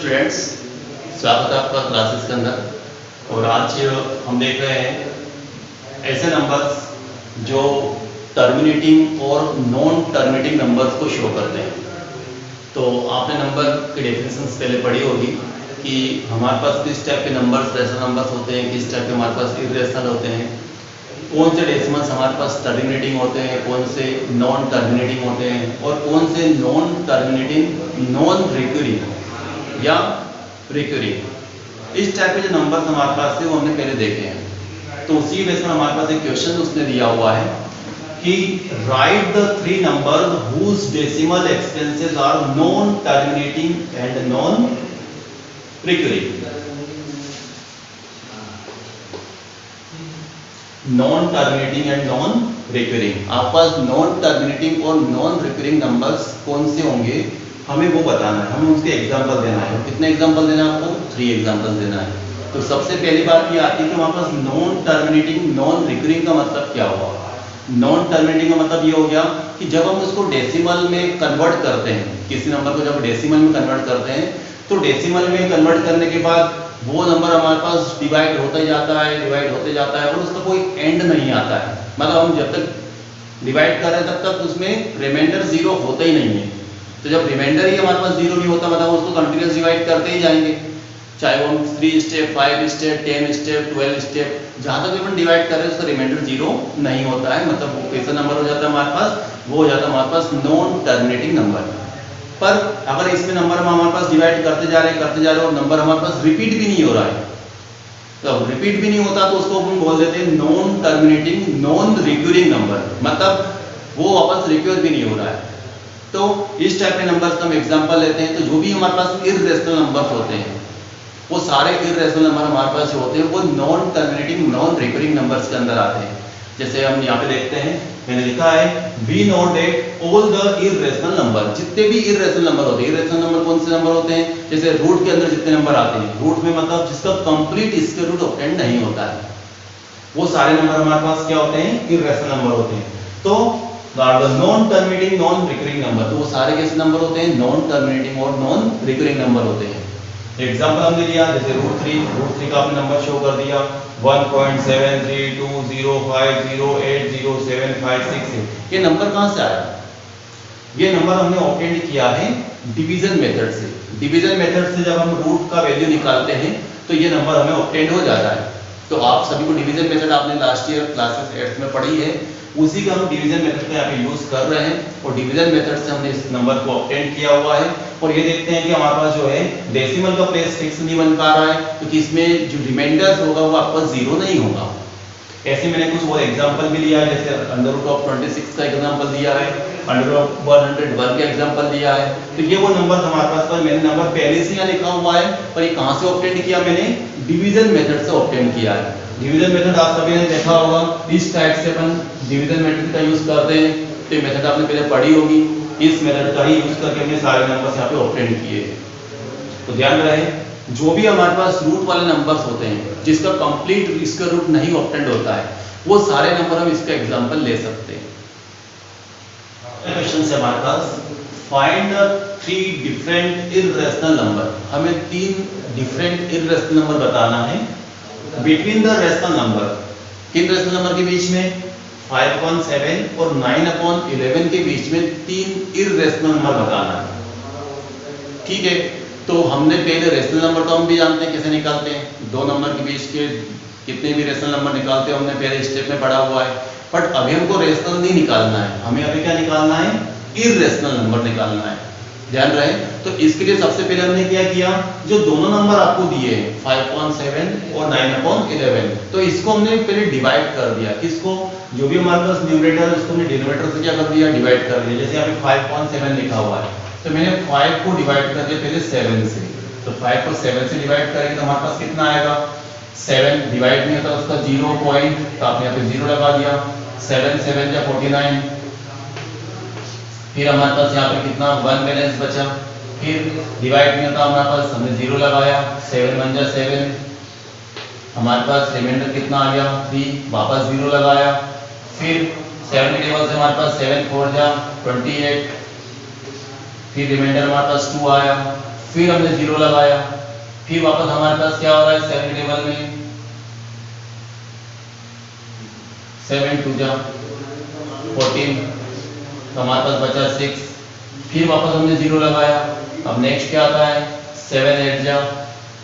Students, स्वागत है आपका क्लासेस के अंदर। और आज हम देख रहे हैं ऐसे नंबर्स जो टर्मिनेटिंग और नॉन टर्मिनेटिंग नंबर्स को शो करते हैं। तो आपने नंबर की डेफिनेशंस पहले पढ़ी होगी कि हमारे पास किस टाइप के नंबर्स रेशनल नंबर्स होते हैं, किस टाइप के हमारे पास इरेशनल होते हैं, कौन से डेसिमल्स हमारे पास टर्मिनेटिंग होते हैं, कौन से नॉन टर्मिनेटिंग होते हैं और कौन से नॉन टर्मिनेटिंग नॉन रिकरिंग या रिकरिंग। इस टाइप के जो नंबर्स हमारे पास थे वो हमने पहले देखे हैं। तो उसी बेस पर हमारे पास एक क्वेश्चन उसने दिया हुआ है कि write the three numbers whose decimal expansions are non terminating and non recurring. Non terminating and non recurring, आपके पास नॉन टर्मिनेटिंग और नॉन रिकरिंग नंबर्स कौन से होंगे हमें वो बताना है, हमें उसके एग्जांपल देना है। कितने एग्जांपल देना है आपको? 3 एग्जांपल देना है। तो सबसे पहली बात ये आती है कि हमारे पास नॉन टर्मिनेटिंग नॉन रिकरिंग का मतलब क्या हुआ। नॉन टर्मिनेटिंग का मतलब ये हो गया कि जब हम उसको डेसिमल में कन्वर्ट करते हैं, किसी नंबर को जब डेसिमल में कन्वर्ट करते हैं तो डेसिमल में कन्वर्ट करने के बाद वो नंबर हमारे पास डिवाइड होता जाता है और उसका कोई एंड नहीं आता है। मतलब हम जब तक डिवाइड कर रहे हैं तब तक उसमें रिमाइंडर 0 होता ही नहीं है। तो जब रिमाइंडर ही हमारे पास 0 नहीं होता मतलब उसको कंटिन्यूस डिवाइड करते ही जाएंगे, चाहे वो हम 3 स्टेप 5 स्टेप 10 स्टेप 12 स्टेप जहाँ तक भी हम डिवाइड कर रहे हैं उसका रिमाइंडर 0 नहीं होता है। मतलब वो कैसा नंबर हो जाता है हमारे पास? वो हो जाता है हमारे पास नॉन टर्मिनेटिंग नंबर। पर अगर इसमें नंबर हमारे पास डिवाइड करते जा रहे हैं और नंबर हमारे पास रिपीट भी नहीं हो रहा है, तो रिपीट भी नहीं होता तो उसको हम बोल देते हैं non terminating non recurring number. मतलब वो वापस रिक्यूर भी नहीं हो रहा है। तो इस टाइप के नंबर्स का हम एग्जांपल लेते हैं। तो जो भी हमारे पास इररेशनल नंबर्स होते हैं वो सारे इररेशनल नंबर हमारे पास जो होते हैं वो non terminating non recurring numbers के अंदर आते हैं। जैसे हम यहाँ पे देखते हैं, मैंने लिखा है we note that all the irrational number. जितने भी इररेशनल नंबर होते हैं, इररेशनल नंबर कौन से नंबर होते हैं? जैसे रूट के अंदर जितने नंबर आते हैं, रूट में मतलब जिसका कंप्लीट स्क्वायर रूट ऑब्टेंड नहीं होता है, वो सारे नंबर हमारे पास क्या होते हैं? इररेशनल नंबर होते हैं। तो non terminating non recurring number, तो वो सारे कैसे नंबर होते हैं? नॉन टर्मिनेटिंग और नॉन रिकरिंग नंबर होते हैं। एग्जांपल हमने लिया जैसे रूट 3 का आपने नंबर शो कर दिया 1.732050807566। ये नंबर कहां से आया? ये नंबर हमने ऑब्टेन किया है डिवीजन मेथड से। डिवीजन मेथड से जब हम रूट का वैल्यू निकालते हैं तो ये नंबर हमें ऑब्टेन हो जाता है। तो आप सभी को डिवीजन मेथड आपने लास्ट ईयर क्लासेस 8th में पढ़ी है, उसी का हम डिवीजन मेथड का यहाँ पे यूज कर रहे हैं और डिवीजन मेथड से हमने इस नंबर को ऑब्टेन किया हुआ है। और ये देखते हैं कि हमारे पास जो है डेसिमल का प्लेस फिक्स नहीं बन पा रहा है क्योंकि इसमें जो रिमाइंडर होगा वो आपका 0 नहीं होगा। ऐसे मैंने कुछ और एग्जांपल भी लिया है, जैसे √26 का एग्जांपल दिया है, √101 का एग्जांपल दिया है। तो ये वो नंबर हमारे पास, पर मैंने नंबर पहले से यहाँ लिखा हुआ है, पर ये कहाँ से ऑब्टेन किया? मैंने डिवीजन मेथड से ऑब्टेन किया है। डिवीजन मेथड आप सभी ने देखा होगा, इस टाइप से अपन डिवीजन मेथड का यूज करते हैं। तो ये मेथड आपने पहले पढ़ी होगी, इस मेथड का ही यूज करके हमने सारे नंबर्स यहाँ पे ऑब्टेन किए। तो ध्यान रहे, जो भी हमारे पास रूट वाले नंबर्स होते हैं जिसका कंप्लीट स्क्वायर रूट नहीं ऑब्टेंड होता है वो सारे नंबर हम इसका एग्जांपल ले सकते हैं। क्वेश्चन से हमारे पास find the 3 different irrational number. हमें 3 डिफरेंट इररेशनल नंबर बताना है बिटवीन द रेशनल नंबर। किन रेशनल नंबर के बीच में? 5/7 और 9/11 के बीच में 3 इररेशनल नंबर बताना है। ठीक है, तो हमने पहले रेशनल नंबर तो हम भी जानते हैं कैसे निकालते हैं, 2 नंबर के बीच के कितने भी रेशनल नंबर निकालते हैं हमने पहले स्टेप में पढ़ा हुआ है। बट अभी हमको रेशनल नहीं निकालना है, हमें अभी क्या निकालना है? इररेशनल नंबर निकालना है। ध्यान रहे, तो इसके लिए सबसे पहले हमने क्या किया, जो दोनों नंबर आपको दिए हैं 5/7 और 9/11, तो इसको हमने पहले डिवाइड कर दिया। किसको? जो भी हमारे पास न्यूमरेटर है उसको हमने डिनोमिनेटर से क्या कर दिया? डिवाइड कर दिया। जैसे यहाँ पे 5/7 लिखा हुआ है तो मैंने 5 को डिवाइड कर दिया पहले 7 से। तो 5 को 7 से डिवाइड करेंगे तो हमारे पास कितना आएगा? 7 डिवाइड नहीं होता उसका 0 पॉइंट, तो आपने यहाँ पे 0 लगा दिया। 7 7 या 49। फिर हमारे पास यहाँ पे कितना 1 बैलेंस बचा। फिर डिवाइड नहीं होता हमारे पास, हमने 0 लगाया। 7 1 जा 7, हमारे पास रिमाइंडर कितना आ गया? 3, वापस 0 लगाया। फिर 7 के टेबल से हमारे पास 7 4 जा 28, फिर रिमाइंडर हमारे पास 2 आया। फिर हमने 0 लगाया, फिर वापस हमारे पास क्या हो रहा है 7 टेबल में 7 2 जा 14, तो हमारे पास बचा 6, फिर वापस हमने 0 लगाया। अब नेक्स्ट क्या आता है 7 8 जा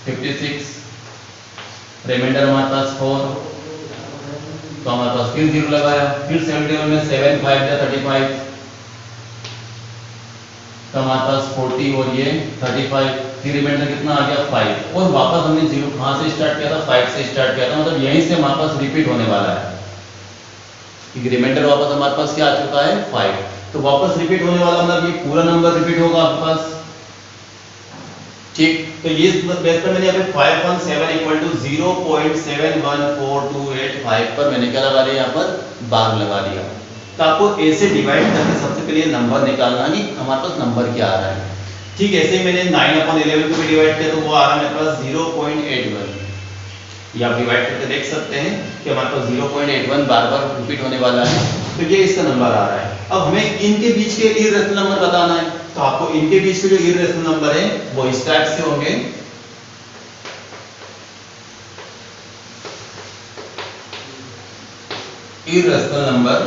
56, रिमाइंडर हमारे पास 4, तो हमारे पास फिर 0 लगाया, फिर 7 टेबल में 7 5 जा 35, तो हमारे पास 40 और ये 35, फिर रिमाइंडर कितना आ गया 5, और वापस हमने 0 कहाँ से स्टार्ट किया था 5 से स्टार्ट किया था, मतलब यहीं से हमारे पास रिपीट होने वाला है कि रिमाइंडर वापस हमारे पास क्या आ चुका है 5, तो वापस रिपीट होने वाला मतलब ये पूरा नंबर रिपीट होगा आपके पास। ठीक, तो ये बेस पर मैंने यहाँ पे 517 इक्वल टू 0.714285 पर मैंने क्या लगा दिया, यहाँ पर बार लगा दिया। तो आपको ऐसे डिवाइड करके सबसे पहले नंबर निकालना कि हमारे पास नंबर क्या आ रहा है। ठीक, ऐसे ही मैंने 9/11 को भी डिवाइड किया तो वो आ रहा है मेरे पास 0.81, ये आप डिवाइड करके देख सकते हैं कि हमारे पास 0.81 बार बार रिपीट होने वाला है, तो ये इसका नंबर आ रहा है। अब हमें इनके बीच के इर्रेशनल नंबर बताना है, तो आपको इनके बीच के जो इर्रेशनल नंबर है वो इस टाइप से होंगे। इर्रेशनल नंबर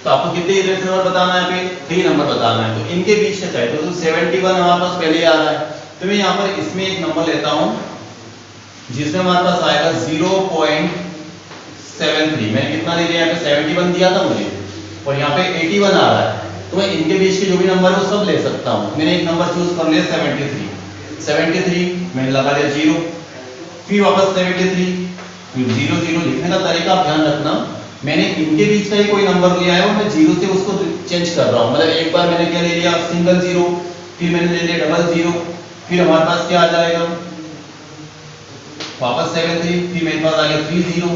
तो आपको कितने इर्रेशनल नंबर बताना है, पे 3 नंबर बताना है, तो इनके बीच का चाहिए तो 71 हमारे पास पहले आ रहा है, तो मैं यहाँ पर इसमें एक नंबर लेता हूँ जिसमें हमारे पास आएगा 0.73, मैंने कितना ले लिया यहाँ पे 71 दिया था मुझे, और यहाँ पे 81 आ रहा है, तो मैं इनके बीच के जो भी नंबर है वो सब ले सकता हूँ। मैंने एक नंबर चूज कर लिया 73 मैंने लगा लिया 0, फिर वापस 73, फिर 0 0 लिखने का तरीका आप ध्यान रखना, मैंने इनके बीच का ही कोई नंबर लिया है और मैं 0 से उसको चेंज कर रहा हूँ, मतलब एक बार मैंने क्या ले लिया सिंगल 0, फिर मैंने ले लिया डबल 0, फिर हमारे पास क्या आ जाएगा वापस 73, फिर मेरे पास आ गया 30,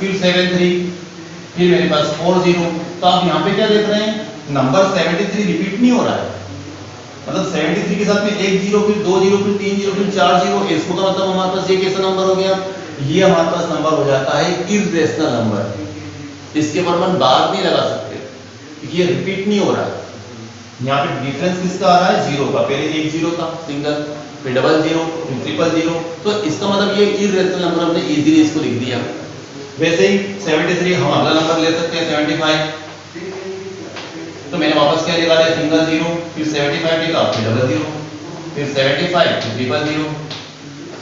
फिर 73, फिर मेरे पास 40। तो आप यहाँ पे क्या देख रहे हैं नंबर 73 रिपीट नहीं हो रहा है, मतलब 73 के साथ में एक 0, फिर 2 0, फिर 3 0, फिर 4 0, इसको का मतलब हमारे पास ये कैसा नंबर हो गया, ये हमारे पास नंबर हो जाता है इर्रेशनल नंबर। इसके ऊपर हम बार नहीं लगा सकते क्योंकि ये रिपीट नहीं हो रहा है। यहाँ पे डिफरेंस किसका आ रहा है 0 का, पहले एक 0 था सिंगल, फिर डबल 0, फिर ट्रिपल 0, तो इसका मतलब ये इर्रेशनल नंबर हमने इजीली इसको लिख दिया। वैसे ही 73 हम अगला नंबर ले सकते हैं 75, तो मैंने वापस क्या लिखा दिया सिंगल 0, फिर 75 लिखा, फिर डबल 0, फिर 75, फिर ट्रिपल 0,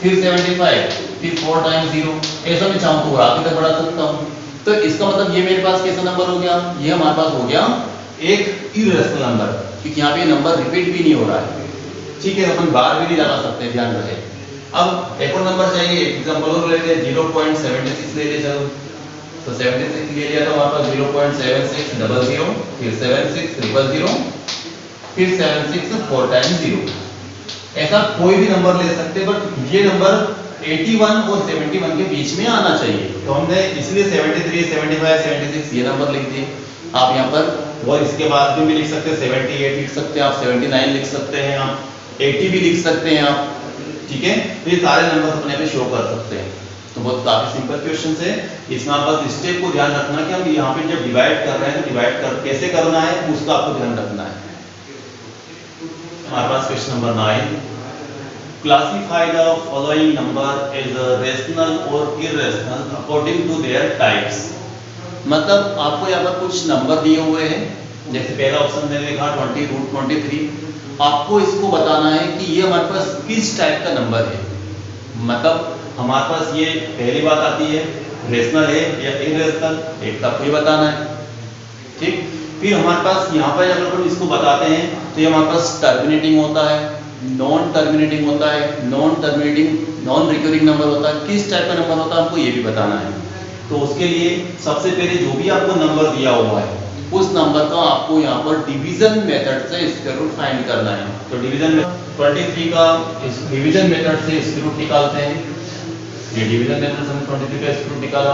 फिर 75, फिर 4 टाइम्स 0, ऐसा मैं चाहूँ तो आगे तक बढ़ा सकता हूँ। तो इसका मतलब ये मेरे पास कैसा नंबर हो गया, ये हमारे पास हो गया एक इर्रेशनल नंबर, क्योंकि यहाँ पे नंबर रिपीट भी नहीं हो रहा है। ठीक है, अपन बार भी नहीं लगा सकते, ध्यान रखें। अब एक और नंबर चाहिए, एग्जांपल और लेते हैं 0.76 ले लीजिए, तो 76 ले लिया तो हमारे पास 0.7600, फिर 7600, फिर 76 4 टाइम्स 0, ऐसा कोई भी नंबर ले सकते हैं, बट ये नंबर 81 और 71 के बीच में आना चाहिए, तो हमने इसलिए 73 75 76 ये नंबर लिख दिए। आप यहाँ पर और इसके बाद भी लिख सकते हैं 78 लिख सकते हैं आप, 79 लिख सकते हैं आप, 80 भी लिख सकते हैं आप। ठीक है, तो ये सारे नंबर अपने पे शो कर सकते हैं। तो बहुत काफी सिंपल क्वेश्चन है, इसमें आप बस स्टेप को ध्यान रखना कि हम यहाँ पे जब डिवाइड कर रहे हैं तो डिवाइड कर कैसे करना है उसका आपको ध्यान रखना है। हमारे पास question number 9, classify the following number as rational और irrational according to their types. मतलब आपको यहाँ पर कुछ नंबर दिए हुए हैं, जैसे पहला ऑप्शन मैंने लिखा 20√23, आपको इसको बताना है कि ये हमारे पास किस टाइप का नंबर है। मतलब हमारे पास ये पहली बात आती है रेशनल है या इर्रेशनल, एक तक ही बताना है। ठीक, फिर हमारे पास यहाँ पर अगर हम इसको बताते हैं तो ये हमारे पास टर्मिनेटिंग होता है, नॉन टर्मिनेटिंग होता है, non terminating non recurring number होता है, किस टाइप का नंबर होता है आपको ये भी बताना है। तो उसके लिए सबसे पहले जो भी आपको नंबर दिया हुआ है उस नंबर का आपको यहाँ पर डिवीजन मेथड से स्क्वायर रूट फाइंड करना है। तो डिवीजन में 23 का इस डिवीजन मेथड से स्क्वायर रूट निकालते हैं, ये डिवीजन मेथड से हमने 23 का स्क्वायर रूट निकाला।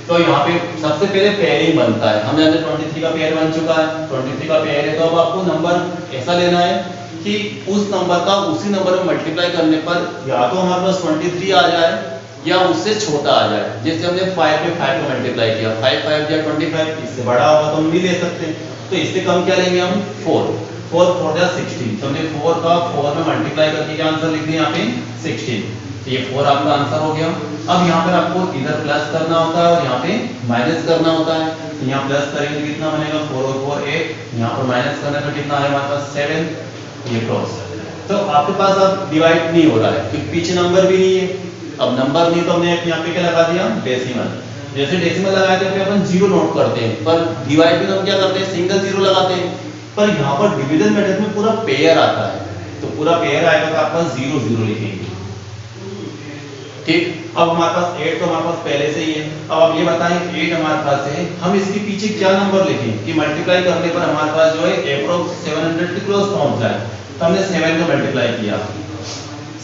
तो यहाँ पे सबसे पहले पेयर ही बनता है, हम जानते हैं 23 का पेयर बन चुका है, 23 का पेयर है, तो अब आपको नंबर ऐसा लेना है कि उस नंबर का उसी नंबर में मल्टीप्लाई करने पर या तो हमारे पास 23 आ जाए या उससे छोटा आ जाए। जैसे हमने 5 पे 5 को मल्टीप्लाई किया, 5 5 या 25, इससे बड़ा होगा तो हम नहीं ले सकते। तो तो इससे कम क्या लेंगे हम 4 4 4 जा 16, तो हमने 4 का 4 में मल्टीप्लाई करके क्या आंसर लिख दिया यहाँ पे 16, तो ये 4 आपका आंसर हो गया। अब यहाँ पर आपको इधर प्लस करना होता है और यहाँ पे माइनस करना होता है, तो यहाँ प्लस करेंगे तो कितना बनेगा 4 और 4 8, यहाँ पर माइनस करने पर कितना आएगा हमारे पास 7, ये क्रॉस। तो आपके पास अब डिवाइड नहीं हो रहा है क्योंकि पीछे नंबर भी नहीं है, अब नंबर नहीं तो हमने यहाँ पे क्या लगा दिया डेसिमल, जैसे डेसिमल लगाए थे अपन जीरो नोट करते हैं, पर डिवाइड में हम क्या करते हैं सिंगल जीरो लगाते हैं, पर यहाँ पर डिवीजन मेथड में पूरा पेयर आता है, तो पूरा पेयर आएगा तो आपका 0 0 लिखेंगे। ठीक, अब हमारे पास 8 तो हमारे पास पहले से ही है, अब आप ये बताएं 8 हमारे पास है, हम इसके पीछे क्या नंबर लिखें कि मल्टीप्लाई करने पर हमारे पास जो है अप्रोक्स 700 के क्लोज पहुंच जाए, तो हमने 7 को मल्टीप्लाई किया,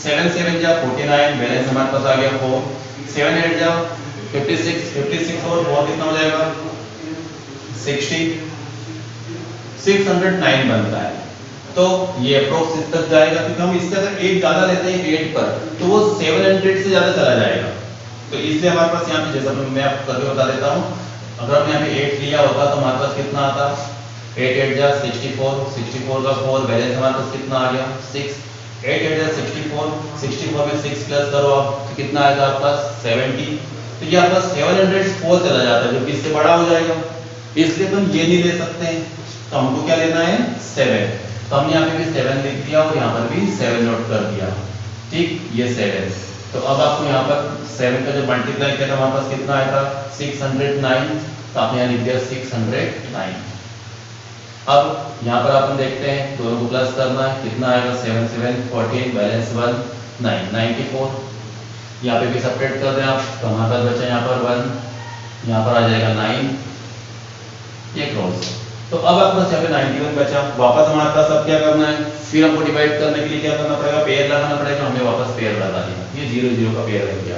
7 7 जा 49, बैलेंस हमारे पास आ गया 4, 7 8 जा 56, 56 और 4 कितना हो जाएगा 60, 609 बनता है। तो ये अप्रोक्स इस तक जाएगा क्योंकि हम इससे अगर 8 ज्यादा लेते हैं 8 पर तो वो 700 से ज्यादा चला जाएगा, तो इसलिए हमारे पास यहाँ पे जैसा मैं आपको करके बता देता हूँ, अगर हम यहाँ पे 8 लिया होता तो हमारे पास कितना आता 8 8 जा 64, 64 का 4, बैलेंस हमारे पास कितना आ गया 6, 8 8 जा 64, 64 में 6 प्लस करो आप तो कितना आएगा आपके पास 70, तो ये आपका 704 चला जाता है जो कि इससे बड़ा हो जाएगा, इसलिए तुम ये नहीं ले सकते हैं, तो हमको क्या लेना है 7, तो हमने यहाँ पे भी 7 लिख दिया और यहाँ पर भी 7 नोट कर दिया। ठीक, ये 7, तो अब आपको यहाँ पर 7 का जो मल्टीप्लाई किया था हमारे पास कितना आया था 609, तो आपने यहाँ लिख दिया 609। अब यहाँ पर अपन देखते हैं दोनों को प्लस करना है, कितना आएगा 7 7 14, बैलेंस 1 9 94, यहाँ पे भी सेपरेट कर दें आप, तो हमारे पास बचा यहाँ पर 1, यहाँ पर आ जाएगा 9, ये क्रॉस। तो अब आपके पास यहाँ पे 91 बचा, वापस हमारे पास अब क्या करना है, फिर हमको डिवाइड करने के लिए क्या करना पड़ेगा पेयर लगाना पड़ेगा, हमने वापस पेयर लगा दिया, ये 0 0 का पेयर लग गया।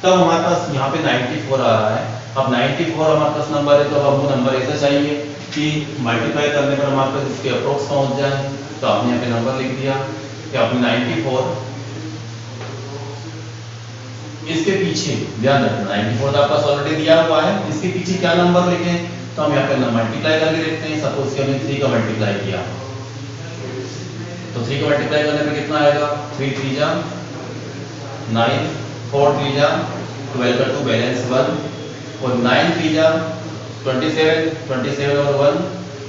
तब हमारे पास यहाँ पे 94 आ रहा है, अब 94 हमारे पास नंबर है, तो अब हमको नंबर ऐसा चाहिए कि मल्टीप्लाई करने पर हमारे पास इसके अप्रोक्स पहुंच जाए, तो आपने यहाँ पे नंबर लिख दिया कि आपने 94, इसके पीछे ध्यान रखना 94 आपके पास ऑलरेडी दिया हुआ है, इसके पीछे क्या नंबर लिखें, तो हम यहाँ पे मल्टीप्लाई करके देखते हैं, सपोज कि हमने 3 का मल्टीप्लाई किया, तो 3 का मल्टीप्लाई करने पे कितना आएगा 3 3 जा 9, 4 3 जा 12 का 2, बैलेंस 1, और 9 3 जा 27, 27 और 1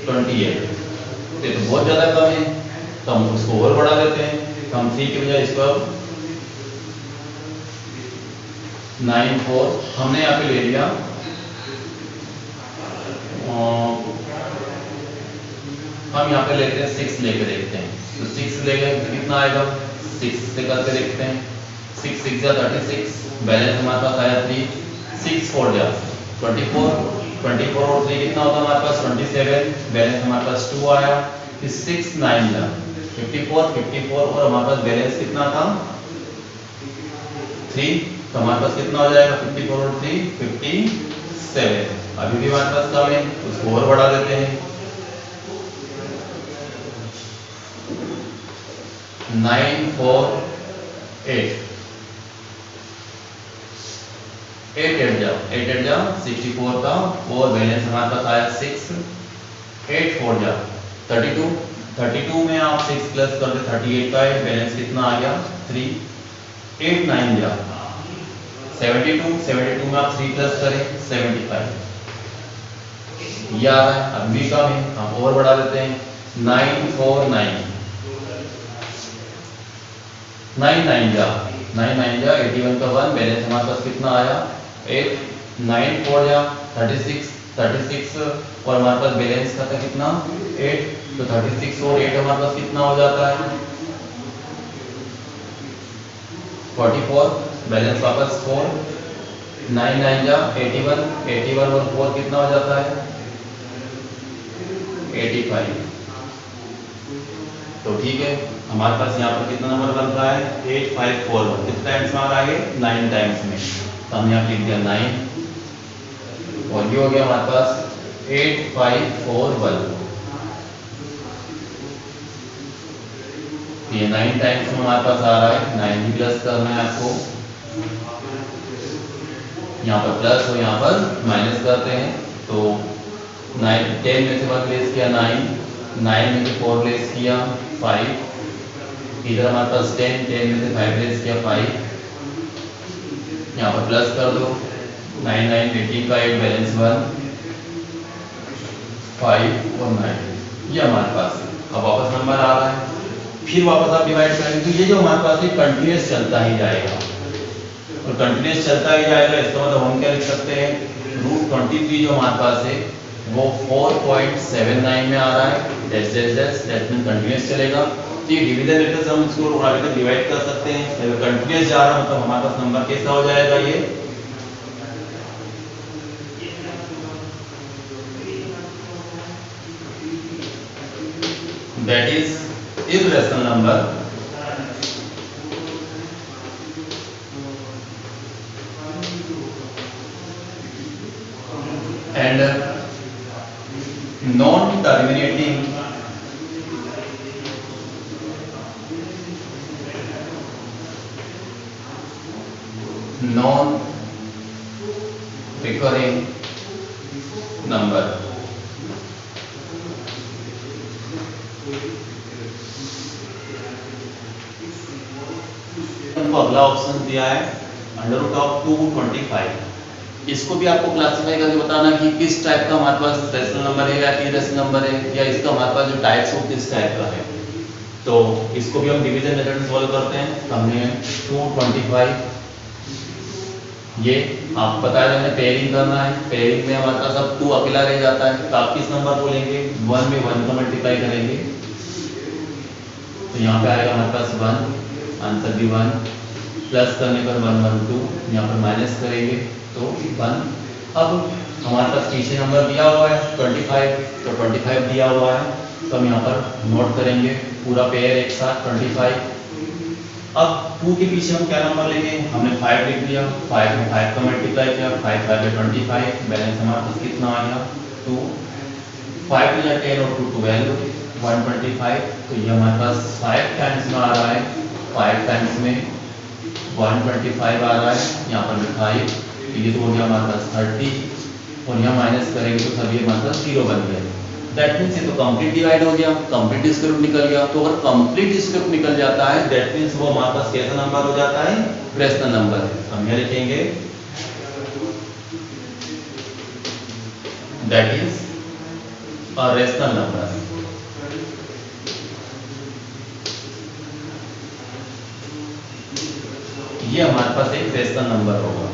28, ये तो बहुत ज्यादा कम है, तो हम उसको और बढ़ा देते हैं, तो हम 3 के बजाय इसको 9 4 हमने यहाँ पे ले लिया, हम यहाँ पे लेते हैं 6 लेके देखते हैं, तो 6 लेके कितना आएगा 6 से करके देखते हैं, 6 6 जा 36, बैलेंस हमारे पास आया 3, 6 4 जा 24, 24 और 3 कितना होता है हमारे पास 27, बैलेंस हमारे पास 2 आया, फिर 6 9 जा 54, 54 और हमारे पास बैलेंस कितना था 3, तो हमारे पास कितना हो जाएगा 54 और 3 57, अभी भी हमारे पास कम है, उसको और बढ़ा देते हैं, 9 4 8, 8 8 जा 64 का, और बैलेंस हमारे पास आया 6, 8 4 जा 32, 32 में आप 6 प्लस कर दे 38 का है, बैलेंस कितना आ गया 3, 8 9 जा 72, 72 में आप 3 प्लस करें 75, ये आ रहा है, अब भी कम है, हम और बढ़ा देते हैं 9 4 9, 9 9 जा 81 का 1, बैलेंस हमारे पास कितना आया 8, 9 4 जा 36, 36 और हमारे पास बैलेंस का था कितना 8, तो 36 और 8 हमारे पास कितना हो जाता है 44, बैलेंस वापस 4, 9 9 जा 81, 81 और 4 कितना हो जाता है 85, तो ठीक है, हमारे पास यहाँ पर कितना नंबर बन रहा है 8541, कितने टाइम्स में आ रहा है 9 टाइम्स में, तो हमने यहाँ लिख दिया 9, और ये हो गया हमारे पास 8541, ये 9 टाइम्स में हमारे पास आ रहा है, 9 भी प्लस करना है आपको, यहाँ पर प्लस और यहाँ पर माइनस करते हैं, तो 10 में से 1 लेस किया 9, 9 में से 4 लेस किया 5, इधर हमारे पास 10 में से 5 लेस किया 5, यहाँ पर प्लस कर दो 9 9 18 का 8 बैलेंस 1 5 और 9, ये हमारे पास है। अब वापस नंबर आ रहा है, फिर वापस आप डिवाइड करेंगे तो ये जो हमारे पास है कंटिन्यूस चलता ही जाएगा, और कंटिन्यूस चलता ही जाएगा इसका मतलब हम क्या लिख सकते हैं, √23 जो हमारे पास है वो 4.79 में आ रहा है, दैट मीन कंटिन्यूस चलेगा। तो ये डिवीजन लेटर से हम इसको आगे तक डिवाइड कर सकते हैं। अगर कंटिन्यूस जा रहा मतलब हमारे पास नंबर कैसा हो जाएगा, ये that is irrational number and non-terminating non-recurring number। अगला ऑप्शन दिया है √225। इसको भी आपको क्लासिफाई करके बताना कि किस टाइप का हमारे पास रेशनल नंबर है या इरेशनल नंबर है, या इसका हमारे पास जो टाइप्स हो किस टाइप का है। तो इसको भी हम डिवीजन मेथड से सॉल्व करते हैं। हमने 225 ये आप बता रहे हैं पेयरिंग करना है, पेयरिंग में हमारे पास अब 2 अकेला रह जाता है तो आप किस नंबर को लेंगे, 1 में 1 का मल्टीप्लाई करेंगे तो यहाँ पे आएगा हमारे पास 1, आंसर भी 1, प्लस करने पर 1 1 2, यहाँ पर माइनस करेंगे तो 1। अब हमारे पास पीछे नंबर दिया हुआ है 25, तो 25 दिया हुआ है तो हम यहाँ पर नोट करेंगे पूरा पेयर एक साथ 25। अब 2 के पीछे हम क्या नंबर लेंगे, हमने 5 लिख दिया, 5 में 5 का मल्टीप्लाई किया, 5 5 में 25, बैलेंस हमारे पास कितना आ गया 2, 5 to 10 और 2 12 125। तो ये हमारे पास 5 टाइम्स में आ रहा है, 5 टाइम्स में 125 आ रहा है, यहाँ पर 5, ये तो हो गया हमारे पास 30 और यहाँ माइनस करेंगे तो सभी हमारे पास 0 बन गया। दैट मीन्स ये तो कंप्लीट डिवाइड हो गया, कंप्लीट स्क्वायर रूट निकल गया। तो अगर कंप्लीट स्क्वायर रूट निकल जाता है दैट मीन्स वो हमारे पास कैसा नंबर हो जाता है, रेशनल नंबर है। हम यहाँ लिखेंगे that is a rational number. ये हमारे पास एक रेशनल नंबर होगा।